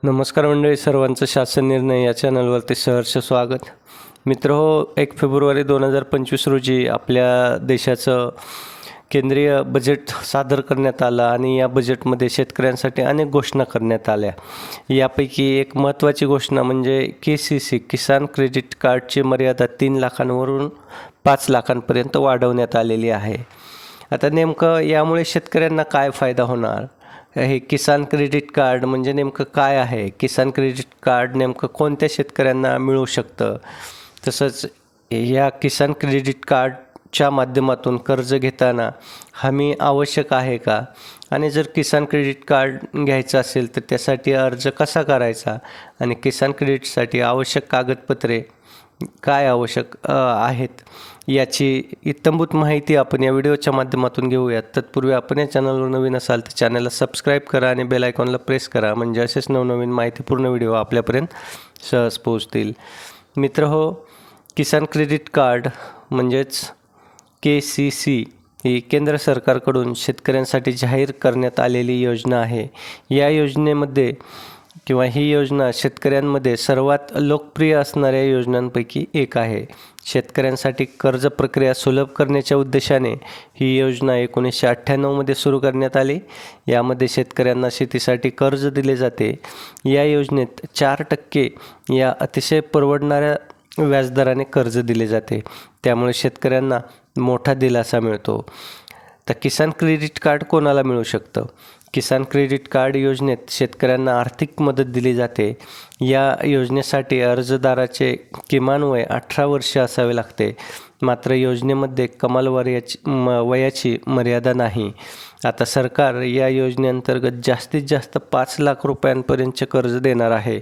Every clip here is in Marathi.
नमस्कार मंडळी, सर्वांचं शासन निर्णय या चॅनलवरती सहर्ष स्वागत. मित्रहो, 1 फेब्रुवारी 2025 रोजी आपल्या देशाचं केंद्रीय बजेट सादर करण्यात आलं आणि या बजेटमध्ये शेतकऱ्यांसाठी अनेक घोषणा करण्यात आल्या. यापैकी एक महत्त्वाची घोषणा म्हणजे KCC किसान क्रेडिट कार्डची मर्यादा 3 लाखांवरून 5 लाखांपर्यंत वाढवण्यात आलेली आहे. आता नेमकं यामुळे शेतकऱ्यांना काय फायदा होणार? हे किसान क्रेडिट कार्ड म्हणजे नेमकं काय आहे? किसान क्रेडिट कार्ड नेमकं कोणत्या शेतकऱ्यांना मिळू शकतं? तसंच या किसान क्रेडिट कार्डच्या माध्यमातून कर्ज घेताना हमी आवश्यक आहे का? आणि जर किसान क्रेडिट कार्ड घ्यायचं असेल तर त्यासाठी अर्ज कसा करायचा? आणि किसान क्रेडिटसाठी आवश्यक कागदपत्रे काय आवश्यक आहेत याची इत्थंभूत माहिती आपण या व्हिडिओच्या माध्यमातून घेऊयात. तत्पूर्वी आपण या चॅनलवर नवीन असाल तर चॅनलला सबस्क्राईब करा आणि बेल आयकॉनला प्रेस करा, म्हणजे असेच नवनवीन माहितीपूर्ण व्हिडिओ आपल्यापर्यंत सहज पोहोचतील. मित्रहो, किसान क्रेडिट कार्ड म्हणजेच KCC ही केंद्र सरकारकडून शेतकऱ्यांसाठी जाहीर करण्यात आलेली योजना आहे. या योजनेमध्ये ही योजना शेतकऱ्यांमध्ये सर्वात लोकप्रिय असणाऱ्या योजनांपैकी एक आहे. शेतकऱ्यांसाठी कर्ज प्रक्रिया सुलभ करण्याच्या उद्देशाने ही योजना 1998मध्ये सुरू करण्यात आली. यामध्ये शेतकऱ्यांना शेतीसाठी कर्ज दिले जाते. या योजनेत 4% या अतिशय परवडणाऱ्या व्याजदराने कर्ज दिले जाते. त्यामुळे शेतकऱ्यांना मोठा दिलासा मिळतो. तर किसान क्रेडिट कार्ड कोणाला मिळू शकतं? किसान क्रेडिट कार्ड योजनेत शेतकऱ्यांना आर्थिक मदत दिली जाते. या योजनेसाठी अर्जदाराचे किमान वय 18 वर्षे असावे लागते. मात्र योजनेमध्ये कमाल वयाची मर्यादा नाही. आता सरकार या योजनेअंतर्गत जास्तीत जास्त 5 लाख रुपयांपर्यंतचे कर्ज देणार आहे.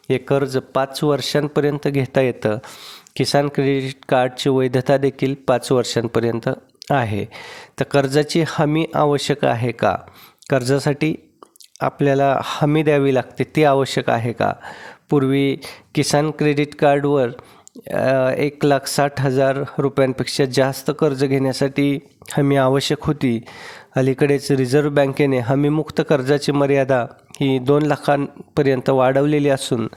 हे कर्ज 5 वर्षांपर्यंत घेता येतं. किसान क्रेडिट कार्डची वैधता देखील 5 वर्षांपर्यंत आहे. तर कर्जाची हमी आवश्यक आहे का? कर्जासाठी आपल्याला हमी द्यावी लागते, ती आवश्यक आहे का? पूर्वी किसान क्रेडिट कार्डवर 1,60,000 रुपयांपेक्षा जास्त कर्ज घेण्यासाठी हमी आवश्यक होती. अलीकडेच रिझर्व्ह बँकेने हमीमुक्त कर्जाची मर्यादा ही 2 लाखांपर्यंत वाढवलेली असून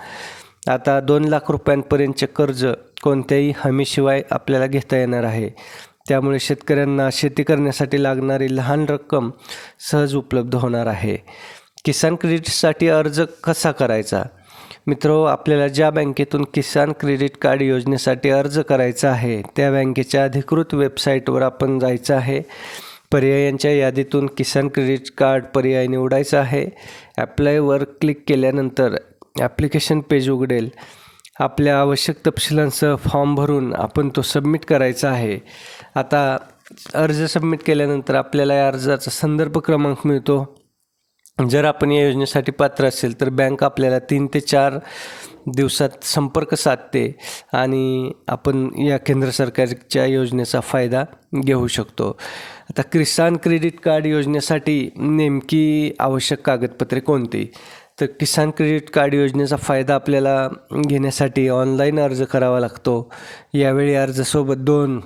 आता 2 लाख रुपयांपर्यंतचे कर्ज कोणत्याही हमीशिवाय आपल्याला घेता येणार आहे. त्यामुळे शेतकऱ्यांना शेती करण्यासाठी लागणारी लहान रक्कम सहज उपलब्ध होणार आहे. किसान क्रेडिटसाठी अर्ज कसा करायचा? मित्रो, आपल्याला ज्या बँकेतून किसान क्रेडिट कार्ड योजनेसाठी अर्ज करायचा आहे त्या बँकेच्या अधिकृत वेबसाईटवर आपण जायचं आहे. पर्यायांच्या यादीतून किसान क्रेडिट कार्ड पर्याय निवडायचा आहे. ॲप्लायवर क्लिक केल्यानंतर ॲप्लिकेशन पेज उघडेल. आपल्या आवश्यक तपशिलांसह फॉर्म भरून आपण तो सबमिट करायचा आहे. आता अर्ज सबमिट केल्यानंतर आपल्याला या अर्जाचा संदर्भ क्रमांक मिळतो. जर आपण या योजनेसाठी पात्र असेल तर बँक आपल्याला 3 ते 4 दिवसात संपर्क साधते आणि आपण या केंद्र सरकारच्या योजनेचा फायदा घेऊ शकतो. आता किसान क्रेडिट कार्ड योजनेसाठी नेमकी आवश्यक कागदपत्रे कोणती? तर किसान क्रेडिट कार्ड योजनेचा फायदा आपल्याला घेण्यासाठी ऑनलाईन अर्ज करावा लागतो. यावेळी अर्जासोबत 2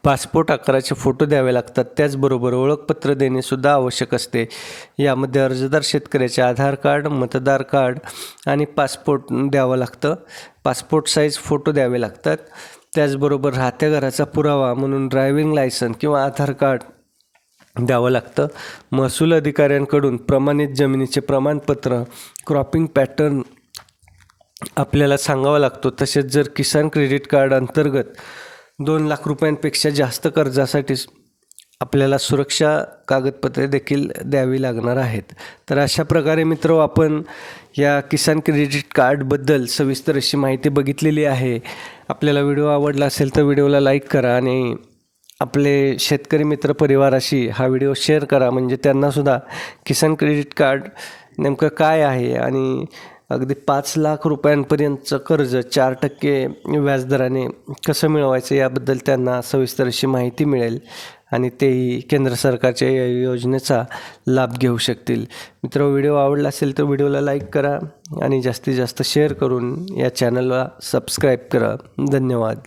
पासपोर्ट आकाराचे फोटो द्यावे लागतात. त्याचबरोबर ओळखपत्र देणेसुद्धा आवश्यक असते. यामध्ये अर्जदार शेतकऱ्याचे आधार कार्ड, मतदार कार्ड आणि पासपोर्ट द्यावं लागतं. पासपोर्ट साईज फोटो द्यावे लागतात. त्याचबरोबर राहत्या घराचा पुरावा म्हणून ड्रायव्हिंग लायसन्स किंवा आधार कार्ड द्यावं लागतं. महसूल अधिकाऱ्यांकडून प्रमाणित जमिनीचे प्रमाणपत्र, क्रॉपिंग पॅटर्न आपल्याला सांगावा लागतो. तसेच जर किसान क्रेडिट कार्ड अंतर्गत 2 लाख रुपयांपेक्षा जास्त कर्जासाठी आपल्याला सुरक्षा कागदपत्रे देखील द्यावी लागणार आहेत. तर अशा प्रकारे मित्र, आपण या किसान क्रेडिट कार्डबद्दल सविस्तर अशी माहिती बघितलेली आहे. आपल्याला व्हिडिओ आवडला असेल तर व्हिडिओला लाईक करा आणि आपले शेतकरी मित्र परिवाराशी हा व्हिडिओ शेअर करा, म्हणजे त्यांनासुद्धा किसान क्रेडिट कार्ड नेमकं काय आहे आणि अगदी 5 लाख रुपयांपर्यंतचं कर्ज 4% व्याजदराने कसं मिळवायचं याबद्दल त्यांना सविस्तर अशी माहिती मिळेल आणि तेही केंद्र सरकारच्या या योजनेचा लाभ घेऊ शकतील. मित्र, व्हिडिओ आवडला असेल तर व्हिडिओला लाईक करा आणि जास्तीत जास्त शेअर करून या चॅनलला सबस्क्राईब करा. धन्यवाद.